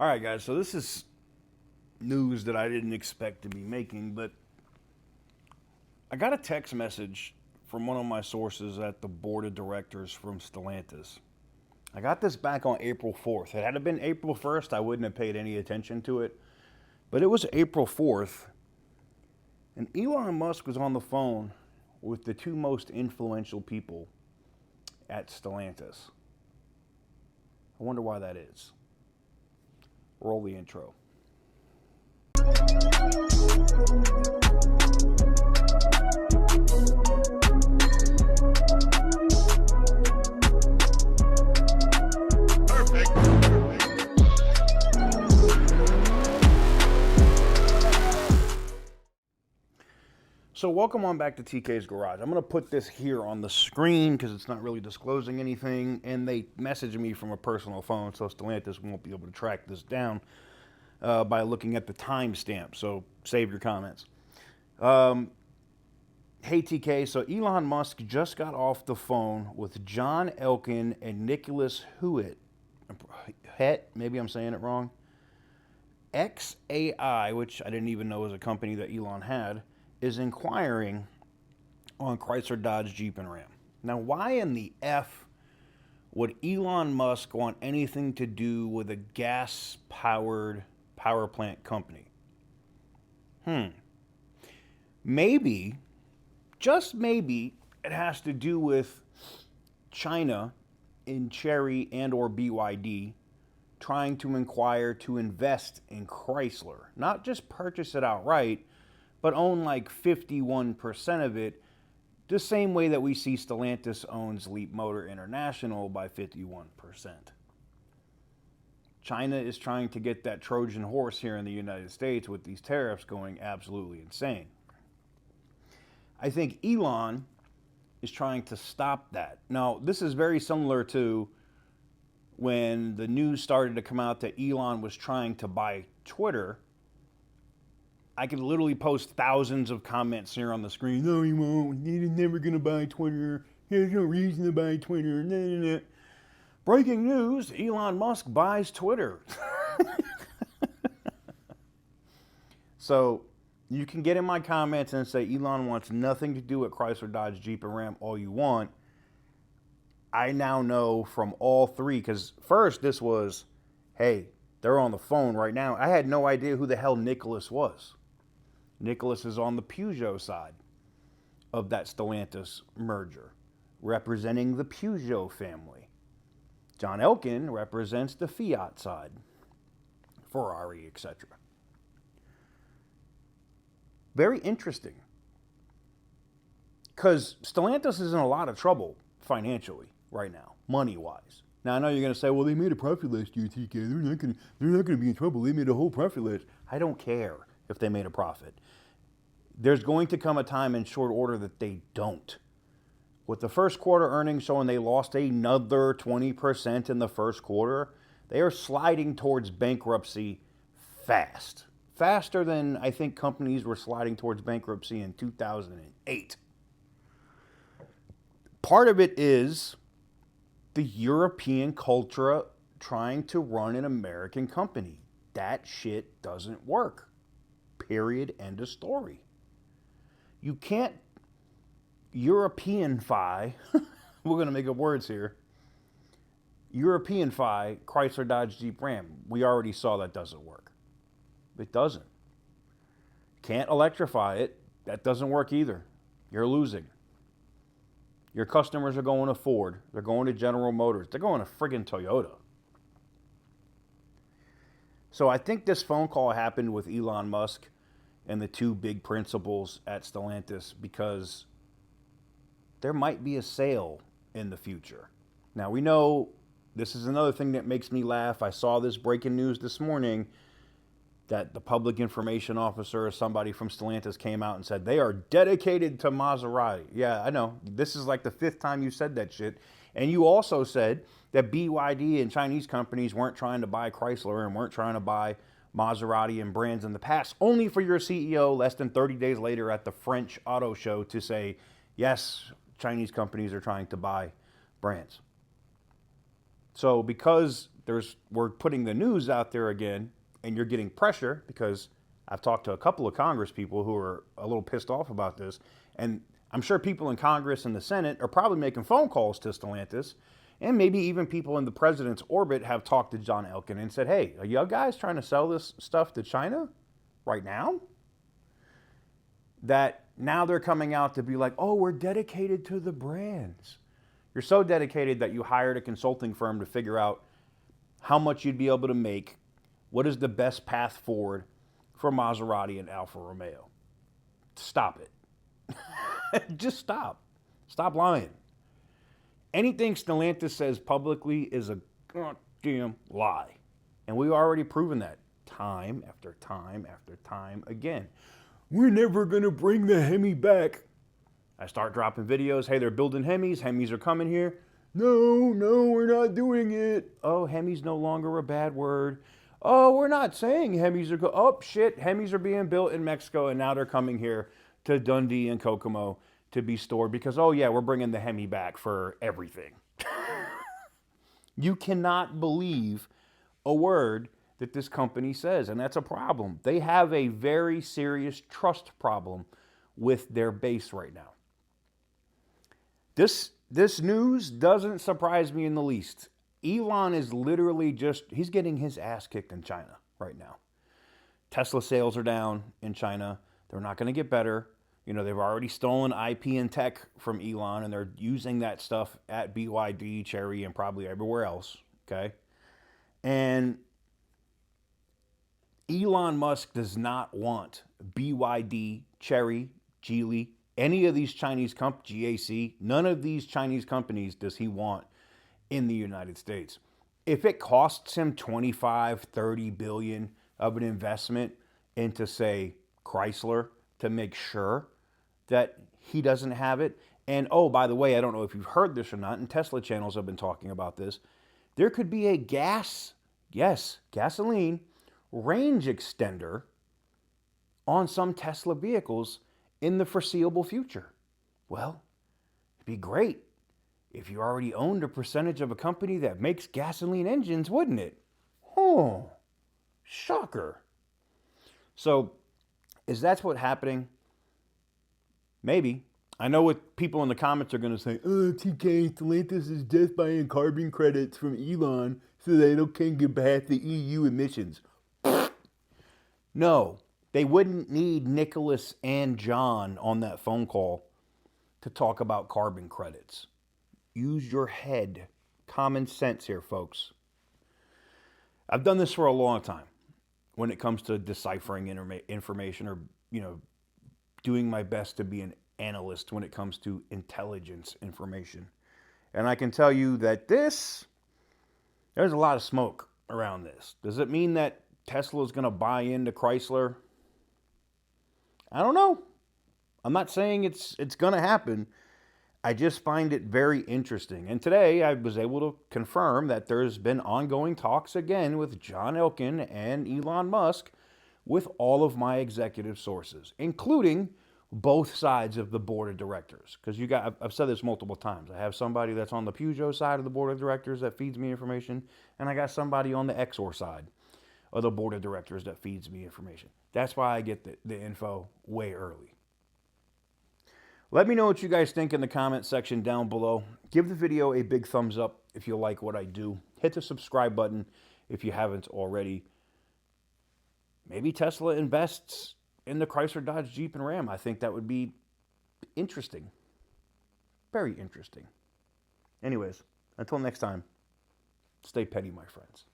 All right, guys, so this is news that I didn't expect to be making, but I got a text message from one of my sources at the board of directors from Stellantis. I got this back on April 4th. If it had been April 1st, I wouldn't have paid any attention to it, but it was April 4th, and Elon Musk was on the phone with the two most influential people at Stellantis. I wonder why that is. Roll the intro. So welcome on back to TK's Garage. I'm going to put this here on the screen because it's not really disclosing anything, and they messaged me from a personal phone, so Stellantis won't be able to track this down by looking at the timestamp, so save your comments. Hey TK, so Elon Musk just got off the phone with John Elkann and Nicholas Het, maybe I'm saying it wrong, XAI, which I didn't even know was a company that Elon had, is inquiring on Chrysler, Dodge, Jeep, and Ram. Now, why in the F would Elon Musk want anything to do with a gas-powered power plant company? Maybe, just maybe, it has to do with China in Chery and or BYD trying to inquire to invest in Chrysler. Not just purchase it outright, but own like 51% of it, the same way that we see Stellantis owns Leap Motor International by 51%. China is trying to get that Trojan horse here in the United States with these tariffs going absolutely insane. I think Elon is trying to stop that. Now, this is very similar to when the news started to come out that Elon was trying to buy Twitter. I could literally post thousands of comments here on the screen. No, he won't. He's never going to buy Twitter. There's no reason to buy Twitter. Nah, nah, nah. Breaking news, Elon Musk buys Twitter. So you can get in my comments and say Elon wants nothing to do with Chrysler, Dodge, Jeep, and Ram all you want. I now know from all three, because first this was, hey, they're on the phone right now. I had no idea who the hell Nicholas was. Nicholas is on the Peugeot side of that Stellantis merger, representing the Peugeot family. John Elkann represents the Fiat side, Ferrari, etc. Very interesting, because Stellantis is in a lot of trouble financially right now, money-wise. Now, I know you're going to say, well, they made a profit last year, TK. They're not going to be in trouble. They made a whole profit last. I don't care if they made a profit. There's going to come a time in short order that they don't. With the first quarter earnings showing they lost another 20% in the first quarter, they are sliding towards bankruptcy fast. Faster than I think companies were sliding towards bankruptcy in 2008. Part of it is the European culture trying to run an American company. That shit doesn't work. Period. End of story. You can't Europeanify, we're going to make up words here, Europeanify Chrysler, Dodge, Jeep, Ram. We already saw that doesn't work. It doesn't. Can't electrify it. That doesn't work either. You're losing. Your customers are going to Ford. They're going to General Motors. They're going to friggin' Toyota. So I think this phone call happened with Elon Musk and the two big principals at Stellantis because there might be a sale in the future. Now, we know this is another thing that makes me laugh. I saw this breaking news this morning that the public information officer or somebody from Stellantis came out and said they are dedicated to Maserati. Yeah, I know. This is like the fifth time you said that shit. And you also said that BYD and Chinese companies weren't trying to buy Chrysler and weren't trying to buy Maserati and brands in the past, only for your CEO less than 30 days later at the French auto show to say, yes, Chinese companies are trying to buy brands. So because we're putting the news out there again, and you're getting pressure because I've talked to a couple of Congress people who are a little pissed off about this, and I'm sure people in Congress and the Senate are probably making phone calls to Stellantis, and maybe even people in the president's orbit have talked to John Elkann and said, hey, are you guys trying to sell this stuff to China right now? That now they're coming out to be like, oh, we're dedicated to the brands. You're so dedicated that you hired a consulting firm to figure out how much you'd be able to make, what is the best path forward for Maserati and Alfa Romeo. Stop it. Just stop. Stop lying. Anything Stellantis says publicly is a goddamn lie. And we've already proven that time after time after time again. We're never going to bring the Hemi back. I start dropping videos. Hey, they're building Hemis. Hemis are coming here. No, we're not doing it. Oh, Hemi's no longer a bad word. Oh, we're not saying Hemis are... Oh, shit, Hemis are being built in Mexico, and now they're coming here to Dundee and Kokomo to be stored because, oh, yeah, we're bringing the Hemi back for everything. You cannot believe a word that this company says, and that's a problem. They have a very serious trust problem with their base right now. This news doesn't surprise me in the least. Elon is literally he's getting his ass kicked in China right now. Tesla sales are down in China. They're not going to get better. They've already stolen IP and tech from Elon, and they're using that stuff at BYD, Chery, and probably everywhere else, okay? And Elon Musk does not want BYD, Chery, Geely, any of these Chinese companies, GAC, none of these Chinese companies does he want in the United States. If it costs him 25, 30 billion of an investment into, say, Chrysler to make sure that he doesn't have it. And oh, by the way, I don't know if you've heard this or not, and Tesla channels have been talking about this. There could be a gasoline range extender on some Tesla vehicles in the foreseeable future. Well, it'd be great if you already owned a percentage of a company that makes gasoline engines, wouldn't it? Oh, shocker. So, is that what's happening? Maybe. I know what people in the comments are going to say, oh, TK, Stellantis is just buying carbon credits from Elon so they can get past the EU emissions. No, they wouldn't need Nicholas and John on that phone call to talk about carbon credits. Use your head. Common sense here, folks. I've done this for a long time when it comes to deciphering information or, doing my best to be an analyst when it comes to intelligence information. And I can tell you that there's a lot of smoke around this. Does it mean that Tesla is going to buy into Chrysler? I don't know. I'm not saying it's going to happen. I just find it very interesting. And today I was able to confirm that there's been ongoing talks again with John Elkann and Elon Musk with all of my executive sources, including both sides of the board of directors. Because I've said this multiple times. I have somebody that's on the Peugeot side of the board of directors that feeds me information, and I got somebody on the Exor side of the board of directors that feeds me information. That's why I get the info way early. Let me know what you guys think in the comment section down below. Give the video a big thumbs up if you like what I do. Hit the subscribe button if you haven't already. Maybe Tesla invests in the Chrysler, Dodge, Jeep, and Ram. I think that would be interesting. Very interesting. Anyways, until next time, stay petty, my friends.